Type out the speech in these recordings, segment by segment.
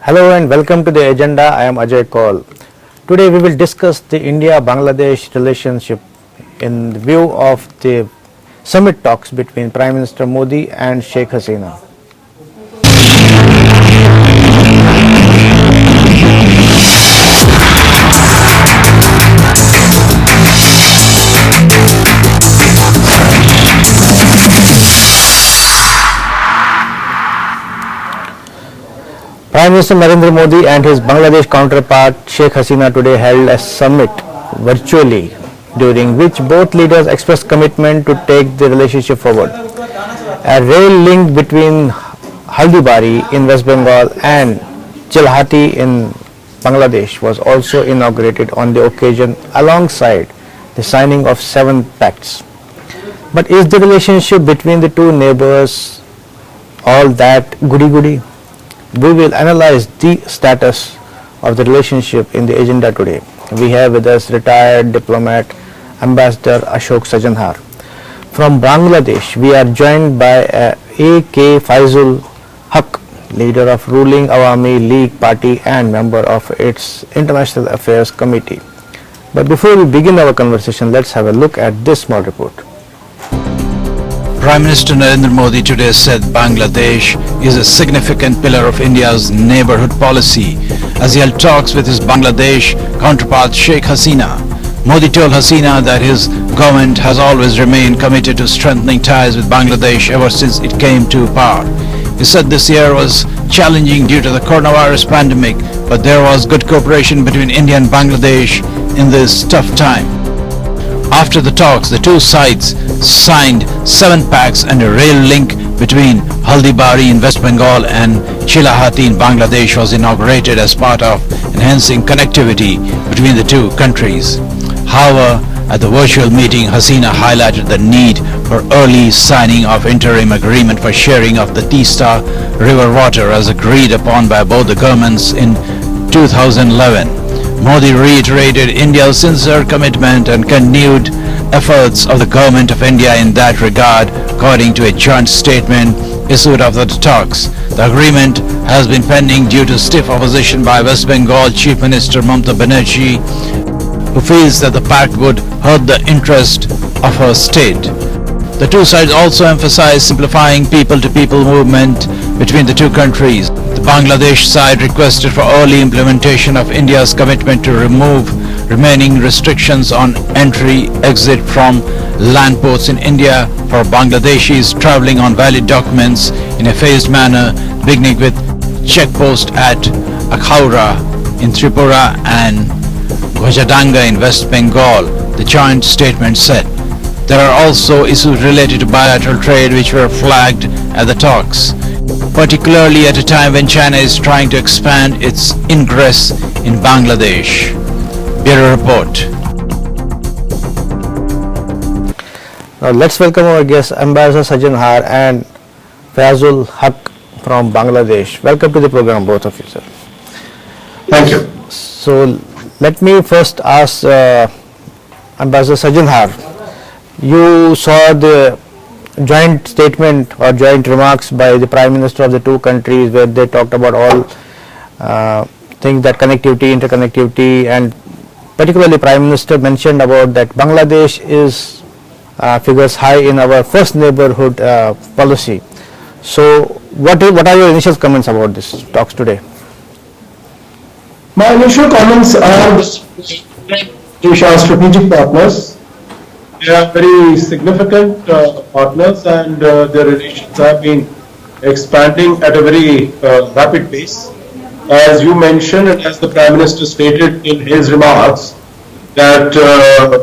Hello and welcome to the agenda. I am Ajay Kaul. Today we will discuss the India-Bangladesh relationship in view of the summit talks between Prime Minister Modi and Sheikh Hasina. Prime Minister Narendra Modi and his Bangladesh counterpart Sheikh Hasina today held a summit virtually, during which both leaders expressed commitment to take the relationship forward. A rail link between Haldibarri in West Bengal and Chilhati in Bangladesh was also inaugurated on the occasion alongside the signing of 7 pacts. But is the relationship between the two neighbors all that goody-goody? We will analyze the status of the relationship in the agenda today. We have with us retired diplomat Ambassador Ashok Sajanhar. From Bangladesh, we are joined by A.K. Faizul Haq, leader of ruling Awami League party and member of its International Affairs Committee. But before we begin our conversation, let's have a look at this small report. Prime Minister Narendra Modi today said Bangladesh is a significant pillar of India's neighborhood policy as he held talks with his Bangladesh counterpart Sheikh Hasina. Modi told Hasina that his government has always remained committed to strengthening ties with Bangladesh ever since it came to power. He said this year was challenging due to the coronavirus pandemic, but there was good cooperation between India and Bangladesh in this tough time. After the talks, the two sides signed 7 pacts and a rail link between Haldibarri in West Bengal and Chilhati in Bangladesh was inaugurated as part of enhancing connectivity between the two countries. However, at the virtual meeting, Hasina highlighted the need for early signing of interim agreement for sharing of the Teesta river water as agreed upon by both the governments in 2011. Modi reiterated India's sincere commitment and continued efforts of the Government of India in that regard, according to a joint statement issued after the talks. The agreement has been pending due to stiff opposition by West Bengal Chief Minister Mamata Banerjee, who feels that the pact would hurt the interest of her state. The two sides also emphasized simplifying people-to-people movement between the two countries. The Bangladesh side requested for early implementation of India's commitment to remove remaining restrictions on entry-exit from land ports in India for Bangladeshis traveling on valid documents in a phased manner, beginning with checkpost at Akhaura in Tripura and Ghajadanga in West Bengal, the joint statement said. There are also issues related to bilateral trade which were flagged at the talks, particularly at a time when China is trying to expand its ingress in Bangladesh. Bureau report. Now let's welcome our guests Ambassador Sajanhar and Faizul Haq from Bangladesh. Welcome to the program, both of you, sir. Thank you. So let me first ask Ambassador Sajanhar. You saw the joint statement or joint remarks by the Prime Minister of the two countries where they talked about all things that connectivity, interconnectivity, and particularly Prime Minister mentioned about that Bangladesh is figures high in our first neighborhood policy. So what are your initial comments about this talks today? My initial comments are we are strategic partners. They are very significant partners, and their relations have been expanding at a very rapid pace. As you mentioned, and as the Prime Minister stated in his remarks, that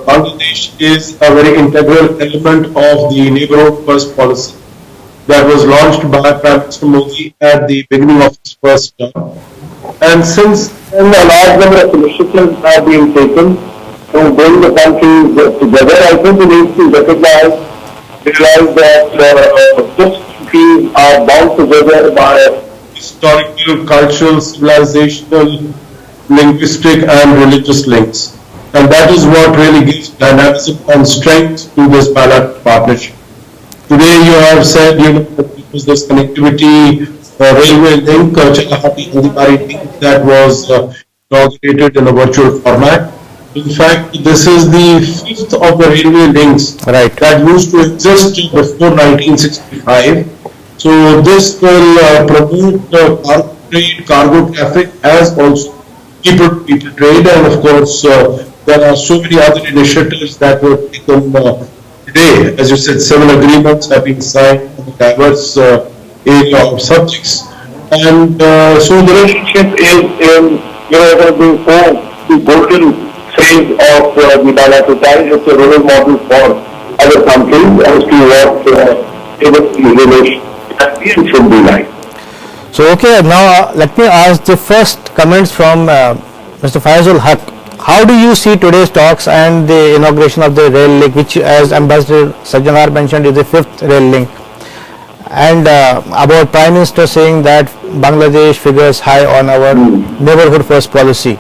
Bangladesh is a very integral element of the Neighbourhood First policy that was launched by Prime Minister Modi at the beginning of his first term. And since then, a large number of initiatives have been taken to bring the countries together. I think we need to realize that both countries are bound together by historical, cultural, civilizational, linguistic and religious links. And that is what really gives dynamism and strength to this bilateral partnership. Today you have said, there is this connectivity railway link, Chalahati-Haldwani link that was inaugurated in a virtual format. In fact, this is the fifth of the railway links Right. that used to exist before 1965. So this will promote cargo trade, cargo traffic, as also people-to-people trade, and of course there are so many other initiatives that were taken today. As you said, several agreements have been signed on the diverse area of subjects, and so the relationship is in being formed the golden phase of the bilateral ties. It's a role model for other countries as to what relations should be like. So okay, now let me ask the first comments from Mr. Faizul Haq. How do you see today's talks and the inauguration of the rail link, which, as Ambassador Sajjanar mentioned, is the fifth rail link, and about Prime Minister saying that Bangladesh figures high on our neighborhood first policy?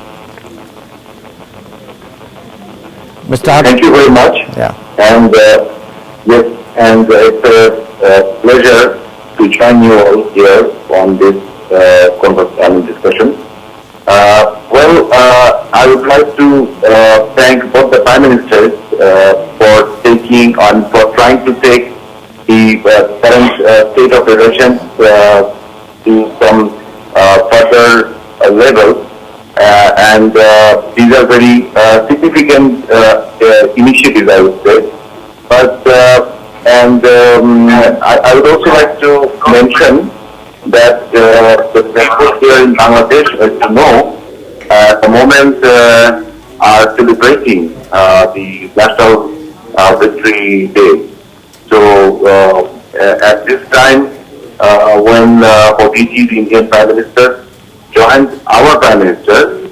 Mr. Haq? Thank you very much. Yeah. And yes, and it's a pleasure to join you all here on this discussion. I would like to thank both the Prime Ministers for trying to take the current state of relations to some further level. And these are very significant initiatives, I would say. But I would also like to mention that the people here in Bangladesh, as you know, at the moment are celebrating the National Victory Day. So at this time, when Odiji, the Indian Prime Minister, joined our Prime Minister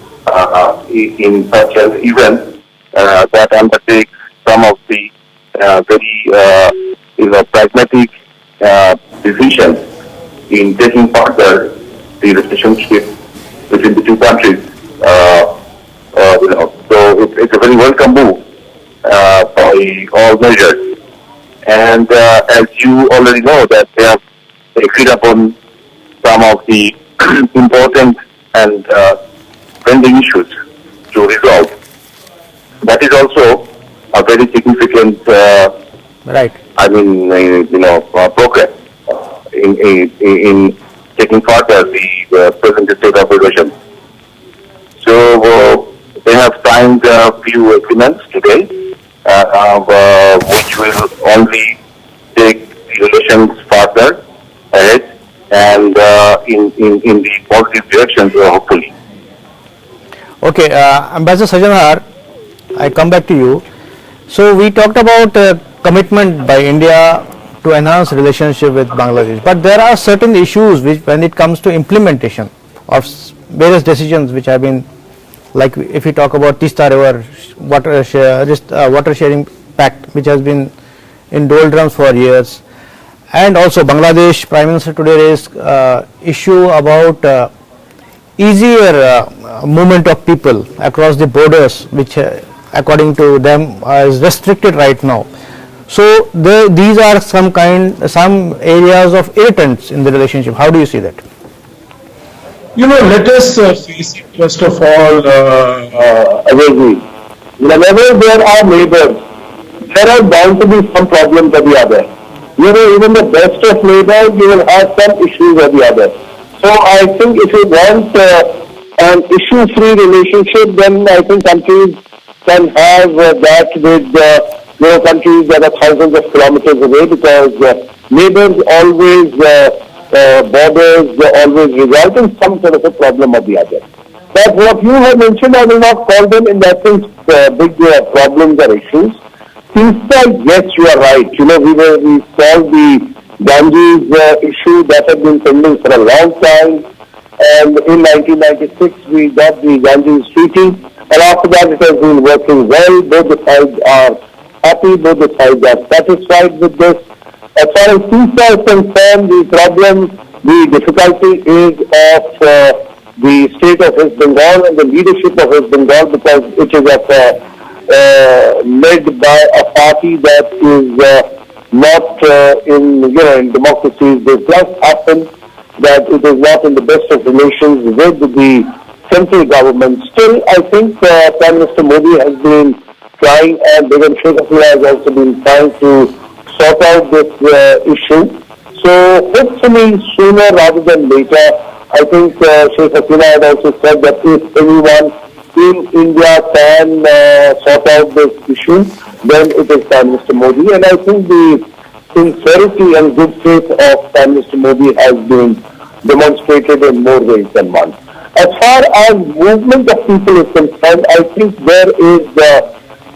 in such an event that undertakes some of the very pragmatic decisions in taking further the relationship between the two countries. So it's a very welcome move by all measures. And as you already know, that they have agreed upon some of the important and pending issues to resolve. That is also a very significant, Right. progress in taking further the present state of relations. So they have signed a few agreements today, which will only take the relations further ahead and in the positive direction, hopefully. Okay, Ambassador Sajjanar, I come back to you. So we talked about commitment by India to enhance relationship with Bangladesh, but there are certain issues which, when it comes to implementation of various decisions which have been, like if we talk about Tista River water sharing pact, which has been in doldrums for years, and also Bangladesh Prime Minister today raised issue about easier movement of people across the borders, which according to them is restricted right now. So these are some areas of irritants in the relationship. How do you see that? Let us face it first of all, Whenever there are neighbors, there are bound to be some problems or the other. Even the best of neighbors, you will have some issues or the other. So I think if you want an issue-free relationship, then I think countries can have that with countries that are thousands of kilometers away, because neighbors always, borders always result in some sort of a problem or the other. But what you have mentioned, I will not call them in that sense big problems or issues. Yes, you are right. We solved the Ganges issue that had been pending for a long time, and in 1996 we got the Ganges Treaty, and after that it has been working well. Both the sides are happy, both the sides are satisfied with this. As far as Tista is concerned, the problem, the difficulty is of the state of West Bengal and the leadership of West Bengal, because it is led by a party that is not in democracies. This does happen that it is not in the best of relations with the central government. Still, I think Prime Minister Modi has been trying, and Begum Sheikh Hasina has also been trying to sort out this issue. So hopefully sooner rather than later, I think Sheikh Hasina had also said that if anyone in India can sort out this issue, then it is Prime Minister Modi. And I think the sincerity and good faith of Prime Minister Modi has been demonstrated in more ways than one. As far as movement of people is concerned, I think there is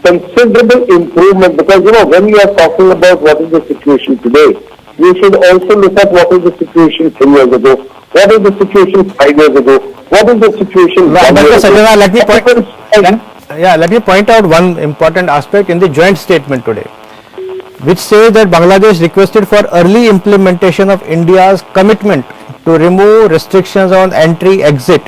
considerable improvement, because when we are talking about what is the situation today, we should also look at what is the situation 10 years ago, what is the situation 5 years ago, what is the situation. Dr. Sajana, let me point out one important aspect in the joint statement today, which says that Bangladesh requested for early implementation of India's commitment to remove restrictions on entry-exit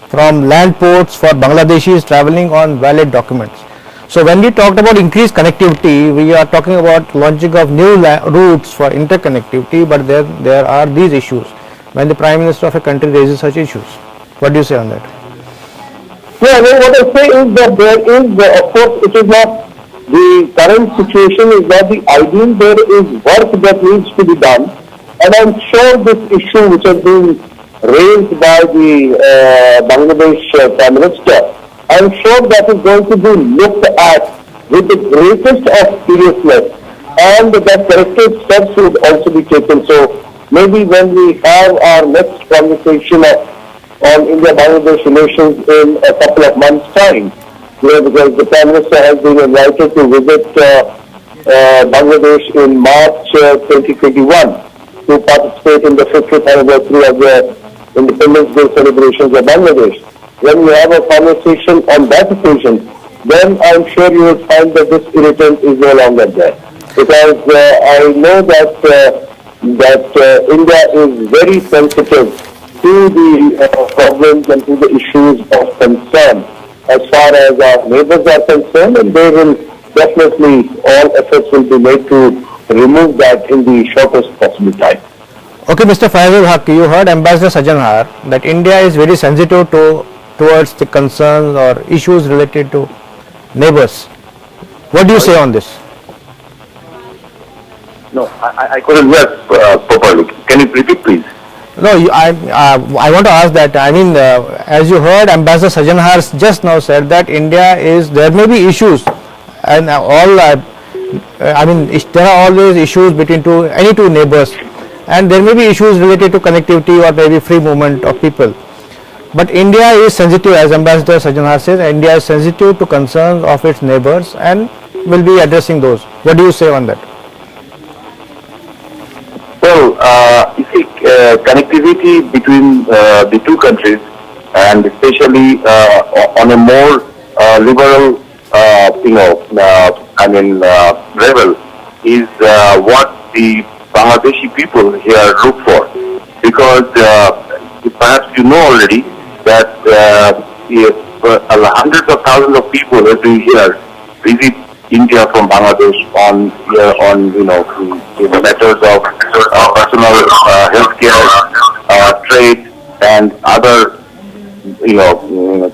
from land ports for Bangladeshis travelling on valid documents. So when we talked about increased connectivity, we are talking about launching of new routes for interconnectivity, but there are these issues when the Prime Minister of a country raises such issues. What do you say on that? Yeah, well, what I say is that there is, of course, it is not, the current situation is not the ideal. There is work that needs to be done. And I'm sure this issue which has been raised by the Bangladesh Prime Minister, I'm sure that is going to be looked at with the greatest of seriousness, and that corrective steps would also be taken. So maybe when we have our next conversation on India-Bangladesh relations in a couple of months' time, because the Prime Minister has been invited to visit Bangladesh in March 2021 to participate in the 50th anniversary of the Independence Day celebrations of Bangladesh. When we have a conversation on that occasion, then I'm sure you will find that this irritant is no longer there. Because I know that India is very sensitive to the problems and to the issues of concern as far as our neighbors are concerned, and they will definitely, all efforts will be made to remove that in the shortest possible time. Okay, Mr. Faizul Haq, you heard Ambassador Sajanhar that India is very sensitive towards the concerns or issues related to neighbors. What do you say on this? No, I couldn't hear properly. Can you repeat, please? No, I want to ask that. I mean, as you heard, Ambassador Sajanhar just now said that India is, there may be issues, and there are always issues between any two neighbors, and there may be issues related to connectivity or maybe free movement of people. But India is sensitive, as Ambassador Sajanhar says, India is sensitive to concerns of its neighbors and will be addressing those. What do you say on that? Well, you see, connectivity between the two countries, and especially on a more liberal, level, is what the Bangladeshi people here look for. Because perhaps you know already that hundreds of thousands of people every year visit India from Bangladesh on matters of personal healthcare, trade, and other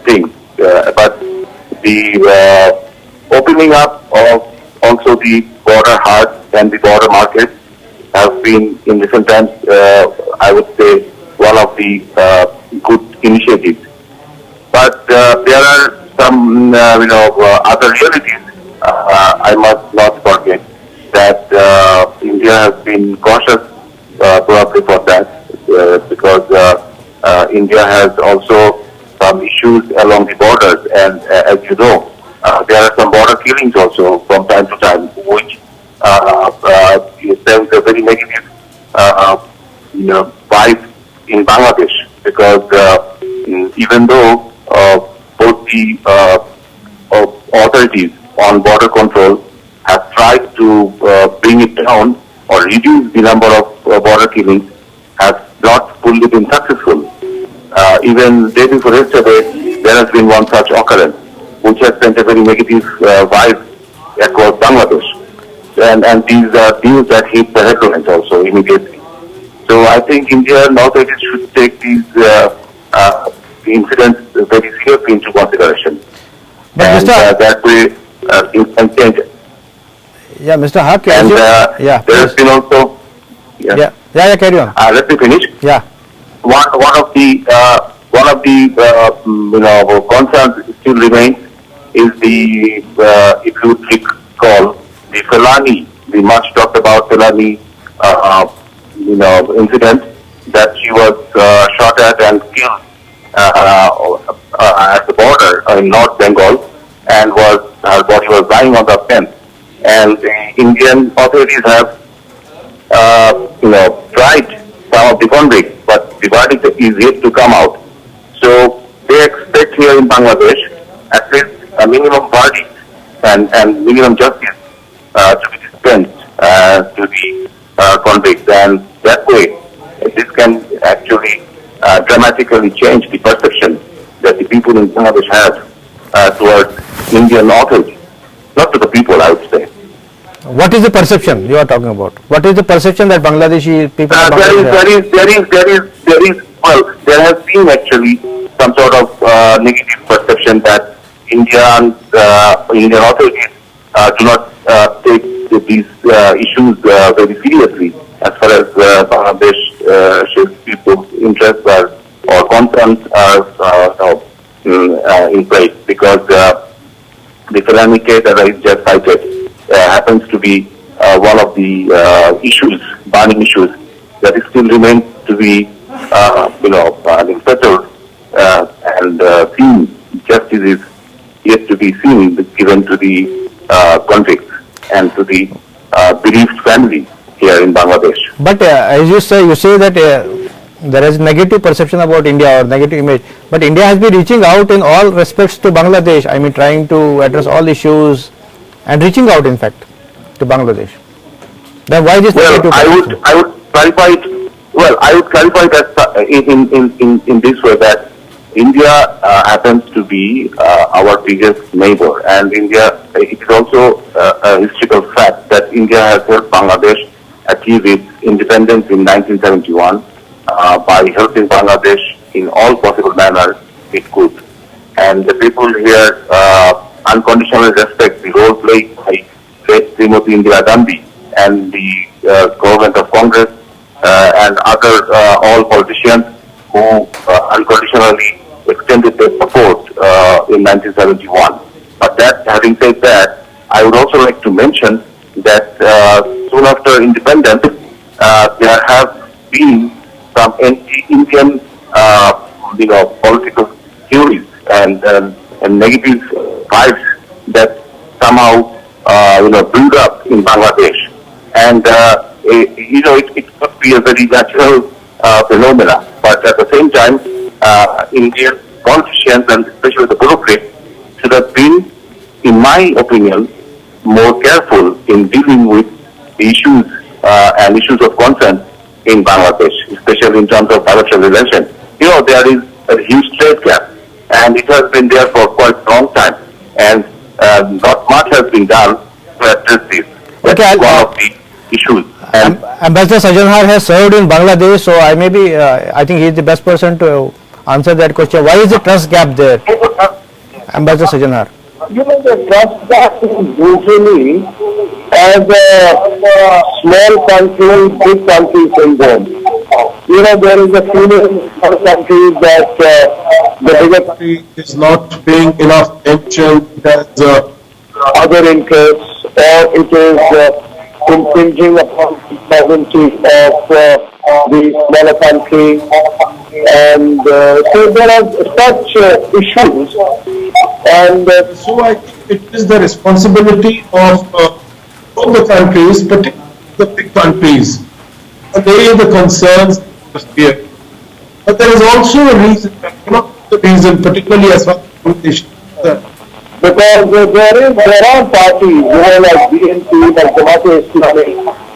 things. But the opening up of also the border hubs and the border markets have been in recent times, I would say, one of the good initiatives. But there are some other realities. I must not forget that India has been cautious probably for that because India has also some issues along the borders, and as you know, there are some border killings also from time to time, which sends a very negative vibe in Bangladesh, because even though both the authorities on border control have tried to bring it down or reduce the number of border killings, have not fully been successful. Even day before yesterday, there has been one such occurrence, which has sent a very negative vibe across Bangladesh. And these are news that hit the headlines also immediately. So I think India and authorities should take these incidents very seriously into consideration. But And Mr. that way things can change. Yeah, Mr. Haq, as And you, yeah, there has please. been also, Yeah, carry on. let me finish. Yeah. One of the concerns still remains is the if you recall the Felani, the much talked about Felani incident, that she was shot at and killed at the border in North Bengal, and her body was lying on the fence, and the Indian authorities have tried some of the convicts, but the verdict is yet to come out. So they expect here in Bangladesh at least a minimum verdict and minimum justice to be dispensed to the convicts, and that way this can actually dramatically change the perception that the people in Bangladesh have towards Indian authorities. Not to the people, I would say. What is the perception you are talking about? What is the perception that Bangladeshi people of Bangladesh have? There has been actually some sort of negative perception that Indian authorities do not take these issues very seriously as far as Bangladesh people's interests or concerns are in place, because the Felani case that I just cited happens to be one of the burning issues that still remains to be settled and seen. Justice is yet to be seen, given to the convicts and to the bereaved family here in Bangladesh. But as you say that there is negative perception about India or negative image, but India has been reaching out in all respects to Bangladesh. I mean, trying to address all issues and reaching out, in fact, to Bangladesh. Then why this negative perception? I would clarify it. Well, I would clarify that in this way, that India happens to be our biggest neighbor, and India, it is also a historical fact that India has helped Bangladesh achieve its independence in 1971 by helping Bangladesh in all possible manner it could. And the people here unconditionally respect the role played by Srimati Indira Gandhi and the government of Congress and other all politicians who unconditionally extended their support in 1971. But having said that, I would also like to mention that soon after independence, there have been some anti-Indian, political theories and negative vibes that somehow, build up in Bangladesh, and it could be a very natural phenomena. But at the same time, Indian politicians and especially the bureaucrats should have been, in my opinion, more careful in dealing with the issues and issues of concern in Bangladesh, especially in terms of bilateral relations. There is a huge trade gap, and it has been there for quite a long time, and not much has been done to address this. That's one of the issues. And Ambassador Sajanhar has served in Bangladesh, so I think he is the best person to answer that question. Why is the trust gap there, Ambassador Sajanhar? The trust gap is usually as a small country, big country syndrome. There is a feeling in some countries that the bigger country Is not paying enough attention, has other interests, or it is impinging upon the sovereignty of the smaller country, and so there are such issues, and so I think it is the responsibility of all the countries, particularly the big countries, to raise the concerns here. But there is also a reason, particularly as far as Bangladesh is concerned. because there are parties, like BNP, like Jamaat Islami,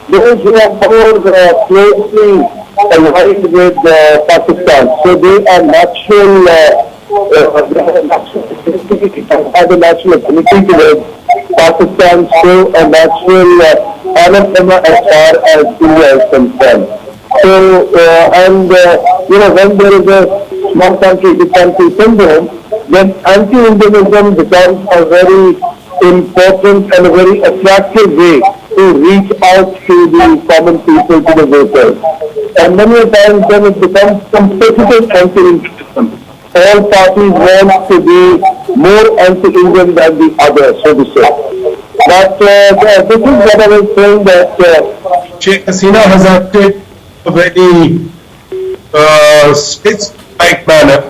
those who are more closely aligned with Pakistan, so they are natural, have a natural affinity towards Pakistan, so a natural anathema as far as India is concerned. So, when there is a small country, big country syndrome, then anti-Indianism becomes a very important and a very attractive way to reach out to the common people, to the voters. And many a times then it becomes competitive anti-Indianism. All parties want to be more anti-Indian than the other, so to say. But this is what I was saying, that Sheikh Hasina has acted a very statesman-like manner,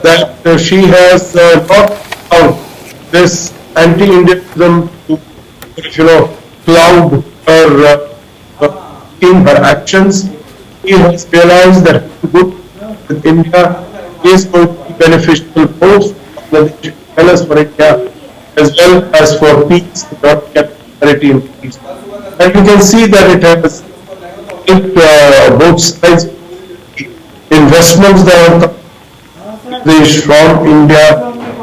that she has not allowed this anti-Indianism to, cloud her in her actions. He has realized that good with India is going to be beneficial both for Bangladesh as well as for India, as well as for peace, not prosperity and peace. And you can see that it has both sides. Investments that are from India,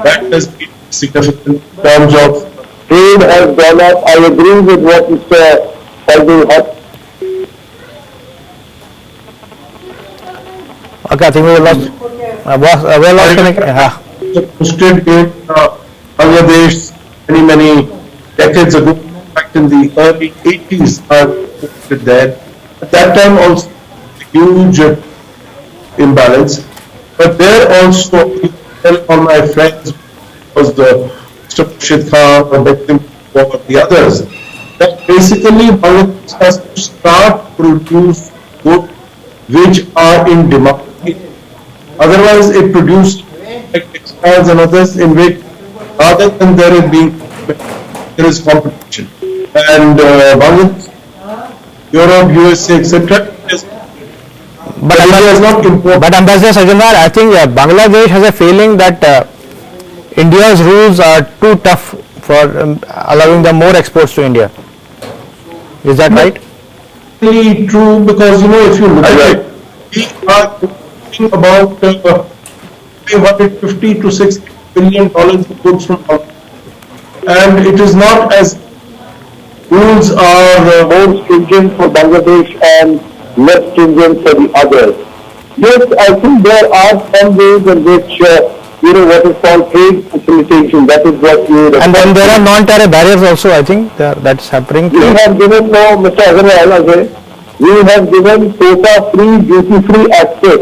that has been significant in terms of trade has gone up. I agree with what Mr. Faldu has. Okay, I think we lost connection. posted in Bangladesh many decades ago. In fact, in the early 80s, I posted there. At that time, also a huge imbalance. But there also, all my friends, was the Mr. Rashid Khan or the others, that basically Bangladesh has to start produce goods which are in demand. Otherwise, it produces like textiles and others in which, rather than there is competition. And Bangladesh, Europe, USA, etc. But Ambassador Sajjandar, I think Bangladesh has a feeling that India's rules are too tough for allowing them more exports to India. Is that right? Really true, because if you look at it, we are talking about $550 to $6 billion of goods from Bangladesh, and it is not as rules are more stringent for Bangladesh and less stringent for the others. Yes, I think there are some ways in which, what is called trade facilitation, that is what you... And then there are non-tariff barriers also, I think, that's happening. We have given, Mr. Agarwal, we have given quota-free, duty-free access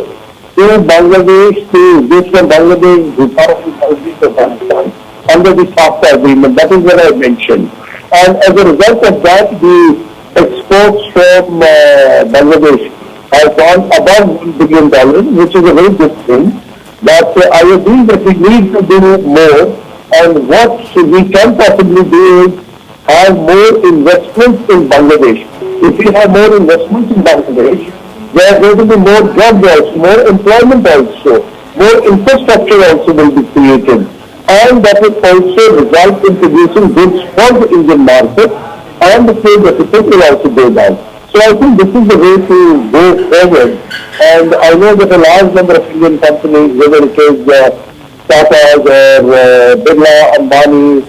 to Bangladesh, to goods from Bangladesh, to Pakistan, under the SAFTA agreement. That is what I mentioned. And as a result of that, the exports from Bangladesh have gone above $1 billion, which is a very good thing. But I agree that we need to do more, and what we can possibly do is have more investments in Bangladesh. If we have more investments in Bangladesh, there are going to be more jobs also, more employment also, more infrastructure also will be created. And that will also result in producing goods for the Indian market, and the trade deficit will also go down. So I think this is the way to go forward. And I know that a large number of Indian companies, whether it is Tata or Birla, Ambani,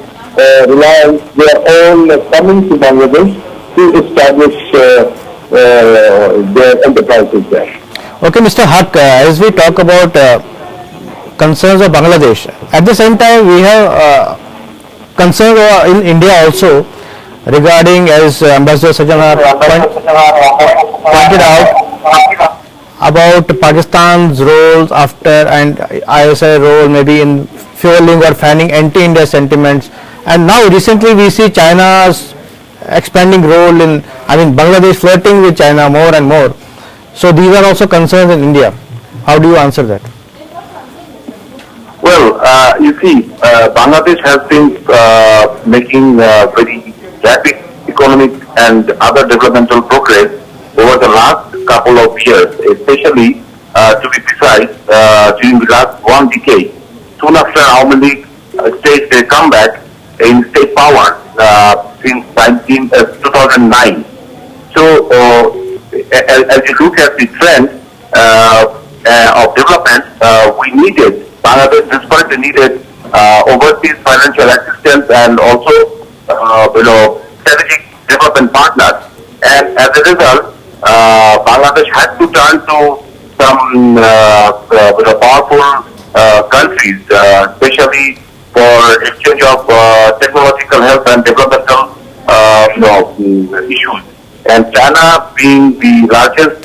Reliance, they are all coming to Bangladesh to establish their enterprises there. Okay, Mr. Haq, as we talk about concerns of Bangladesh, at the same time we have concerns in India also regarding, as Ambassador Sajjandar pointed out, about Pakistan's roles after, and ISI role maybe in fueling or fanning anti-India sentiments. And now recently we see China's expanding role in, Bangladesh flirting with China more and more. So these are also concerns in India. How do you answer that? Well, you see, Bangladesh has been making very rapid economic and other developmental progress over the last couple of years, especially, to be precise, during the last 1 decade. Soon after Awami League staged a comeback in state power since 2009. So, as you look at the trend of development, we needed, Bangladesh desperately needed overseas financial assistance and also, strategic development partners. And as a result, Bangladesh had to turn to some powerful countries, especially for exchange of technological help and developmental issues. And China being the largest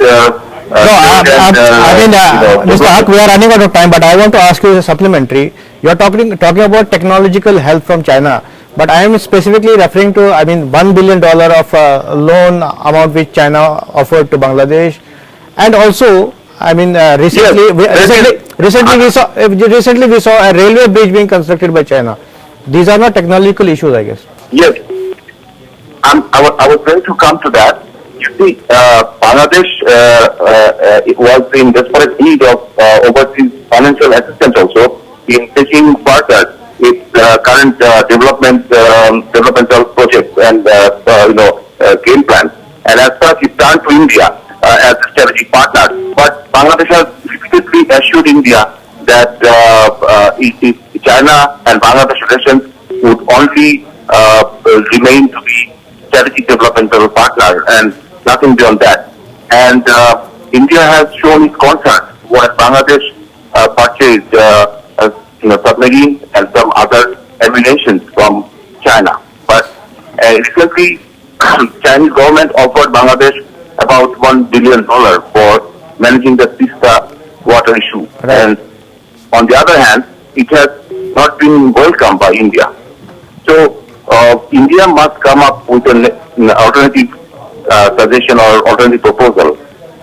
Mr. Haq, we are running out of time, but I want to ask you a supplementary. You are talking about technological help from China, but I am specifically referring to, $1 billion of loan amount which China offered to Bangladesh, and also, recently we saw a railway bridge being constructed by China. These are not technological issues, I guess. Yes, I was going to come to that. You see, Bangladesh it was in desperate need of overseas financial assistance also in taking further its current developmental projects and game plans. And as such, it turned to India as a strategic partner. But Bangladesh has repeatedly assured India that China and Bangladesh relations would only remain to be strategic developmental partner and nothing beyond that. And India has shown its concern when Bangladesh purchased submarines and some other ammunition from China. But recently, Chinese government offered Bangladesh about $1 billion for managing the Tista water issue. Right. And on the other hand, it has not been welcomed by India. So India must come up with an alternative suggestion or alternative proposal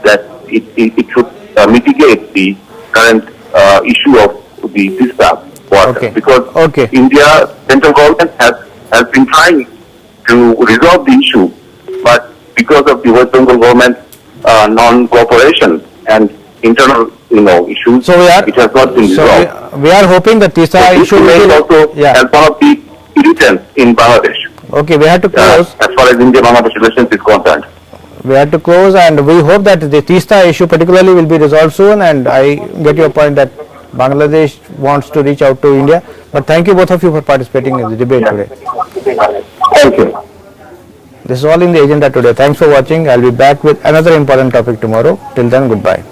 that it should mitigate the current issue of the Tista water. Okay. Because Okay. India central government has been trying to resolve the issue, but because of the West Bengal government non-cooperation and internal issues, So it has not been resolved. we are hoping that Tista So this issue will remains be, also as one of the irritants in Bangladesh. okay, we have to close. As far as India-Bangladesh relations is concerned. We have to close, and we hope that the Tista issue particularly will be resolved soon, and I get your point that Bangladesh wants to reach out to India. But thank you both of you for participating in the debate today. Thank you. This is all in the agenda today. Thanks for watching. I'll be back with another important topic tomorrow. Till then, goodbye.